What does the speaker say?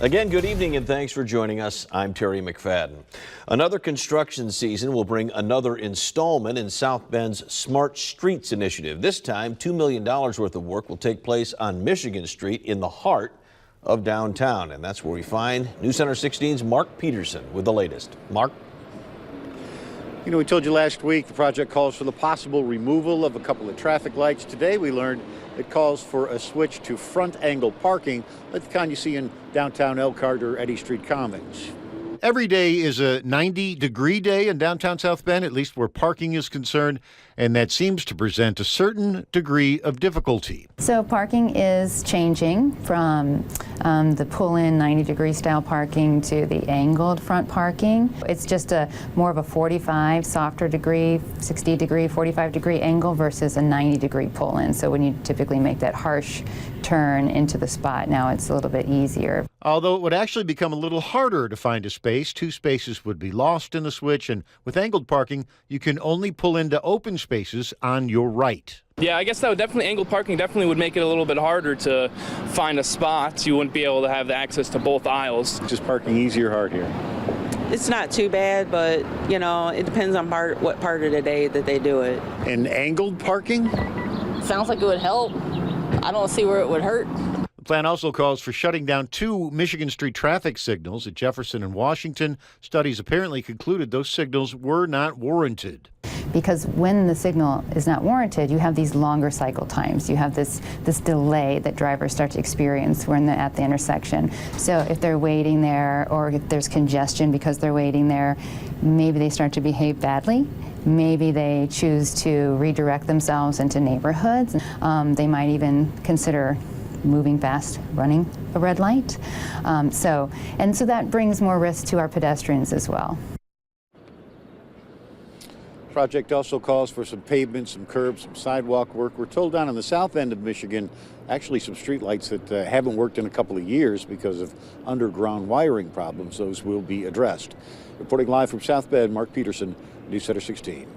Again, good evening and thanks for joining us. I'm Terry McFadden. Another construction season will bring another installment in South Bend's Smart Streets initiative. This time, $2 million worth of work will take place on Michigan Street in the heart of downtown. And that's where we find News Center 16's Mark Peterson with the latest. Mark? You know, we told you last week the project calls for the possible removal of a couple of traffic lights. Today we learned it calls for a switch to front angle parking, like the kind you see in downtown Elkhart or Eddy Street Commons. Every day is a 90-degree day in downtown South Bend, at least where parking is concerned, and that seems to present a certain degree of difficulty. So parking is changing from the pull-in 90-degree style parking to the angled front parking. It's just more of a 45 softer degree, 60-degree, 45-degree angle versus a 90-degree pull-in. So when you typically make that harsh turn into the spot, now it's a little bit easier. Although it would actually become a little harder to find a space. 2 spaces would be lost in the switch, and with angled parking, you can only pull into open spaces on your right. Yeah, I guess that would definitely, angled parking definitely would make it a little bit harder to find a spot. You wouldn't be able to have the access to both aisles. Just parking easy or hard here? It's not too bad, but, you know, it depends on what part of the day that they do it. And angled parking? Sounds like it would help. I don't see where it would hurt. The plan also calls for shutting down 2 Michigan Street traffic signals at Jefferson and Washington. Studies apparently concluded those signals were not warranted. Because when the signal is not warranted, you have these longer cycle times. You have this delay that drivers start to experience when they're at the intersection. So if they're waiting there, or if there's congestion because they're waiting there, maybe they start to behave badly. Maybe they choose to redirect themselves into neighborhoods. They might even consider moving fast, running a red light. So that brings more risk to our pedestrians as well. Project also calls for some pavement, some curbs, some sidewalk work. We're told down on the south end of Michigan, actually some street lights that haven't worked in a couple of years because of underground wiring problems. Those will be addressed. Reporting live from South Bend, Mark Peterson, News Center 16.